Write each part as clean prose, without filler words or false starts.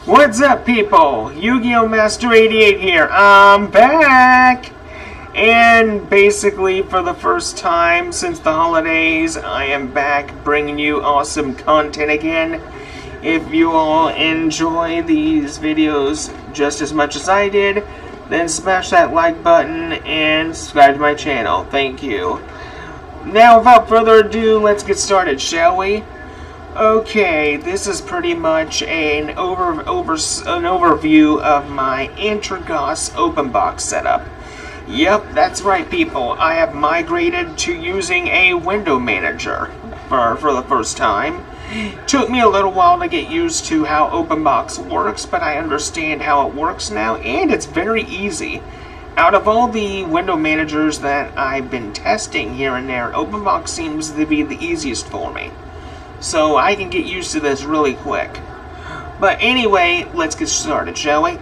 What's up, people? Yu-Gi-Oh! Master 88 here. I'm back! And basically, for the first time since the holidays, I am back bringing you awesome content again. If you all enjoy these videos just as much as I did, then smash that like button and subscribe to my channel. Thank you. Now, without further ado, let's get started, shall we? Okay, this is pretty much an overview of my Antergos Openbox setup. Yep, that's right, people. I have migrated to using a window manager for the first time. Took me a little while to get used to how Openbox works, but I understand how it works now, and it's very easy. Out of all the window managers that I've been testing here and there, Openbox seems to be the easiest for me. So I can get used to this really quick. But anyway, let's get started, shall we?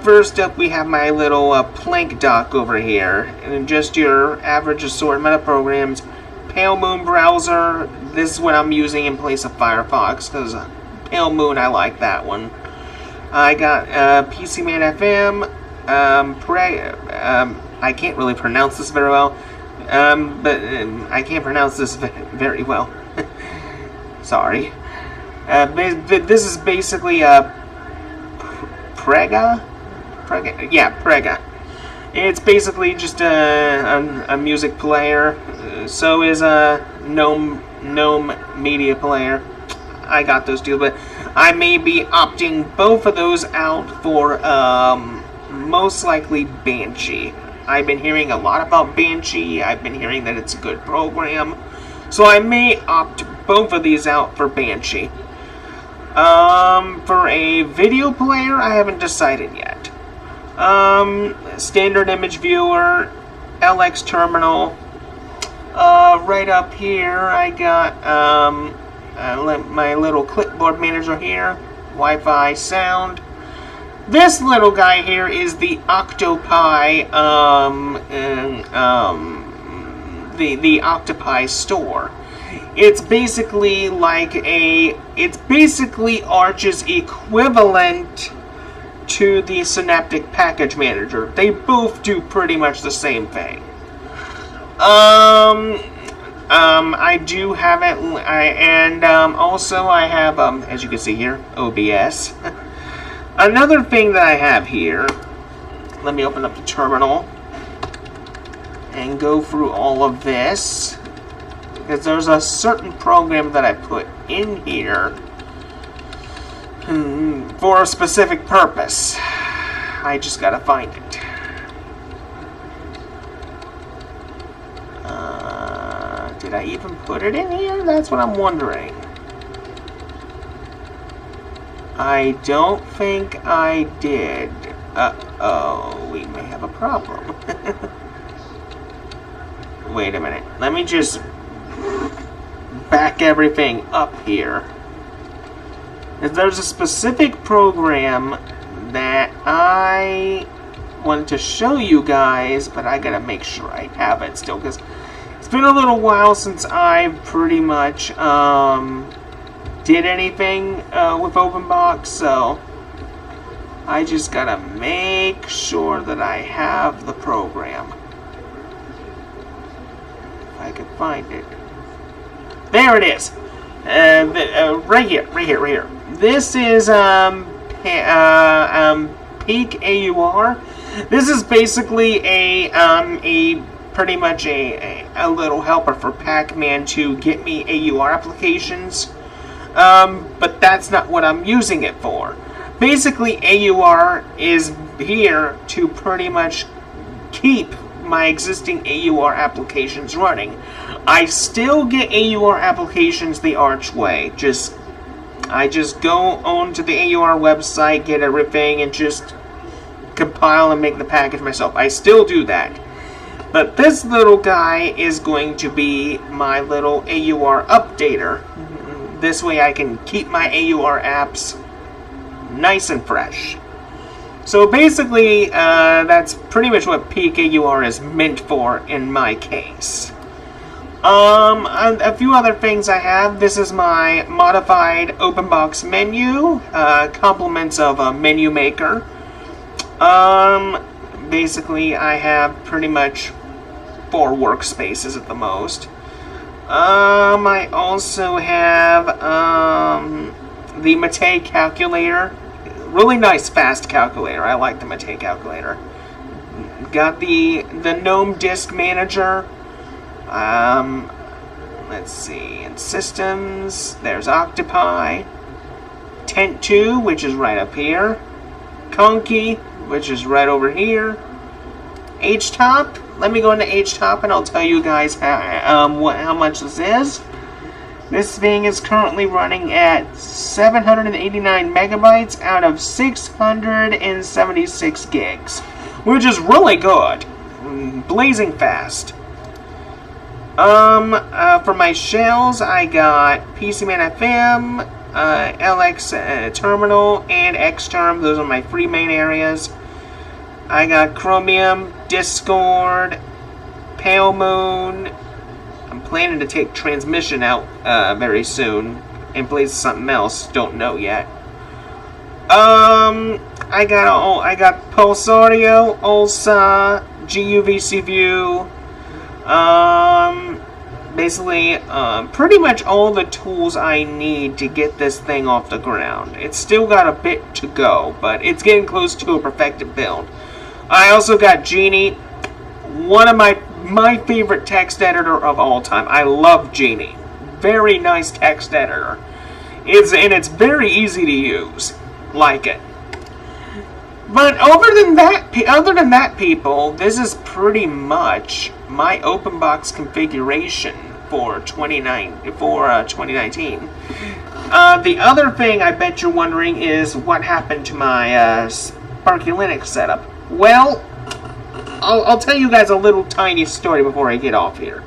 First up, we have my little plank dock over here. And just your average assortment of programs. Pale Moon browser. This is what I'm using in place of Firefox, because Pale Moon, I like that one. I got PCman FM. I can't really pronounce this very well. But I can't pronounce this very well. Sorry. This is basically a Prega? Yeah, Prega. It's basically just a music player. So is a Gnome Media Player. I got those two, but I may be opting both of those out for most likely Banshee. I've been hearing a lot about Banshee. I've been hearing that it's a good program. So I may opt both of these out for Banshee. For a video player, I haven't decided yet. Standard image viewer, LX terminal. Right up here, I got my little clipboard manager here. Wi-Fi sound. This little guy here is the Octopi, the Octopi store. It's basically Arch's equivalent to the Synaptic Package Manager. They both do pretty much the same thing. I do have it, also I have, as you can see here, OBS. Another thing that I have here, let me open up the terminal and go through all of this, because there's a certain program that I put in here for a specific purpose. I just gotta find it. Did I even put it in here? That's what I'm wondering. I don't think I did. Uh-oh, we may have a problem. Wait a minute. Let me just back everything up here. There's a specific program that I wanted to show you guys, but I gotta make sure I have it still, because it's been a little while since I've pretty much did anything with Openbox, so I just gotta make sure that I have the program. If I can find it. There it is! Right here. This is Peak AUR. This is basically pretty much a little helper for Pac-Man to get me AUR applications. But that's not what I'm using it for. Basically, AUR is here to pretty much keep my existing AUR applications running. I still get AUR applications the Arch way. I just go onto the AUR website, get everything, and just compile and make the package myself. I still do that. But this little guy is going to be my little AUR updater. This way I can keep my AUR apps nice and fresh. So basically, that's pretty much what Peak AUR is meant for in my case. A few other things I have. This is my modified Openbox menu, compliments of a menu maker. Basically, I have pretty much 4 workspaces at the most. I also have, the Mate calculator. Really nice, fast calculator. I like the Mate calculator. Got the GNOME Disk Manager. Let's see, in systems, there's Octopi, Tent 2, which is right up here, Conky, which is right over here, HTOP. Let me go into HTOP and I'll tell you guys how much this is. This thing is currently running at 789 megabytes out of 676 gigs, which is really good, blazing fast. For my shells, I got PCMan FM, LX Terminal, and Xterm. Those are my 3 main areas. I got Chromium, Discord, Pale Moon. I'm planning to take Transmission out very soon in place of something else. Don't know yet. I got Pulsario, Ulsa, GUVC View. Basically, pretty much all the tools I need to get this thing off the ground. It's still got a bit to go, but it's getting close to a perfected build. I also got Genie, one of my favorite text editor of all time. I love Genie. Very nice text editor. It's very easy to use. Like it. But other than that, people, this is pretty much my Openbox configuration for 2019. The other thing I bet you're wondering is what happened to my Sparky Linux setup. Well, I'll tell you guys a little tiny story before I get off here.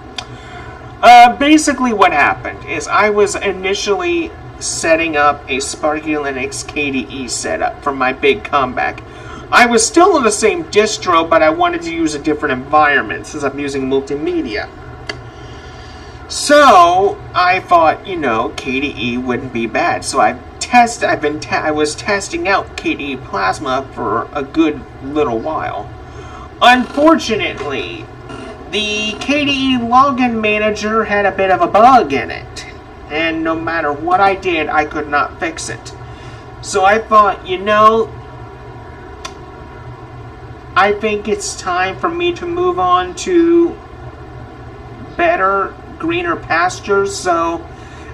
Basically what happened is I was initially setting up a Sparky Linux KDE setup for my big comeback. I was still on the same distro, but I wanted to use a different environment since I'm using multimedia. So I thought, you know, KDE wouldn't be bad. So I was testing out KDE Plasma for a good little while. Unfortunately, the KDE login manager had a bit of a bug in it, and no matter what I did, I could not fix it. So I thought, you know, I think it's time for me to move on to better, greener pastures. So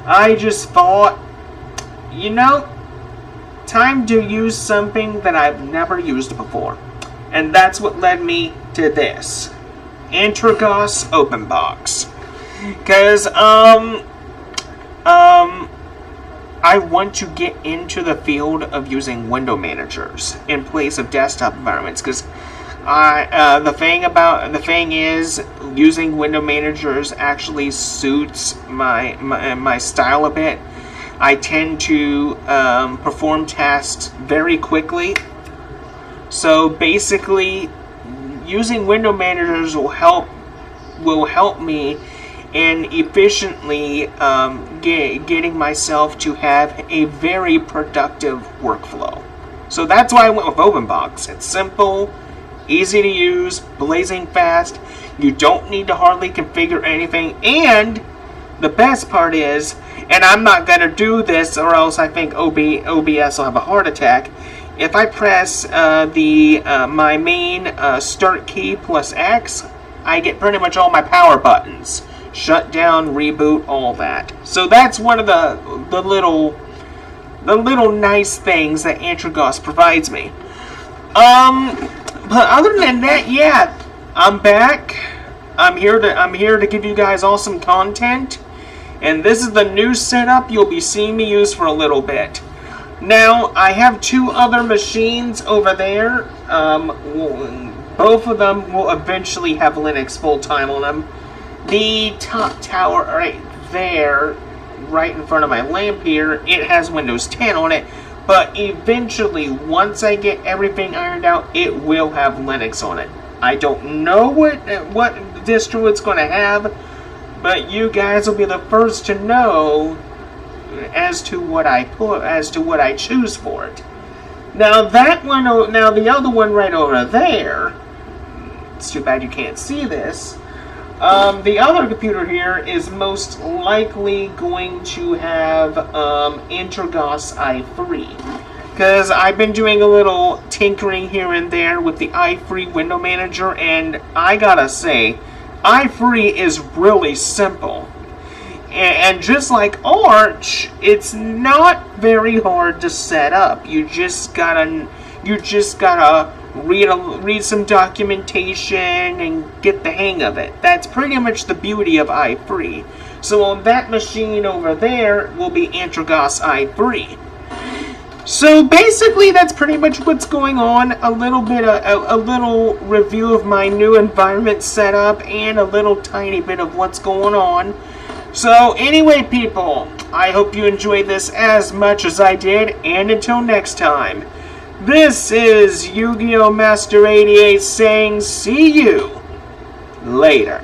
I just thought, you know, time to use something that I've never used before. And that's what led me to this Antergos Openbox. Because I want to get into the field of using window managers in place of desktop environments, because the thing is using window managers actually suits my style a bit. I tend to perform tasks very quickly, so basically using window managers will help me in efficiently getting myself to have a very productive workflow. So that's why I went with Openbox. It's simple, easy to use, blazing fast. You don't need to hardly configure anything, and the best part is, and I'm not going to do this or else I think OBS will have a heart attack, if I press my main start key plus X, I get pretty much all my power buttons. Shut down, reboot, all that. So that's one of the little nice things that Antergos provides me. But other than that, yeah, I'm back. I'm here to give you guys awesome content, and this is the new setup you'll be seeing me use for a little bit. Now I have 2 other machines over there. Both of them will eventually have Linux full-time on them. The top tower right there, right in front of my lamp here, it has Windows 10 on it, but eventually, once I get everything ironed out, it will have Linux on it. I don't know what distro it's going to have, but you guys will be the first to know as to what I choose for it. Now that one, now the other one right over there. It's too bad you can't see this. The other computer here is most likely going to have Antergos i3. Because I've been doing a little tinkering here and there with the i3 window manager, and I gotta say, i3 is really simple. And just like Arch, it's not very hard to set up. You just gotta read some documentation and get the hang of it. That's pretty much the beauty of i3. So on that machine over there will be Antergos i3. So basically, that's pretty much what's going on. A little review of my new environment setup and a little tiny bit of what's going on. So anyway, people, I hope you enjoyed this as much as I did, and until next time, this is Yu-Gi-Oh! Master 88 saying see you later.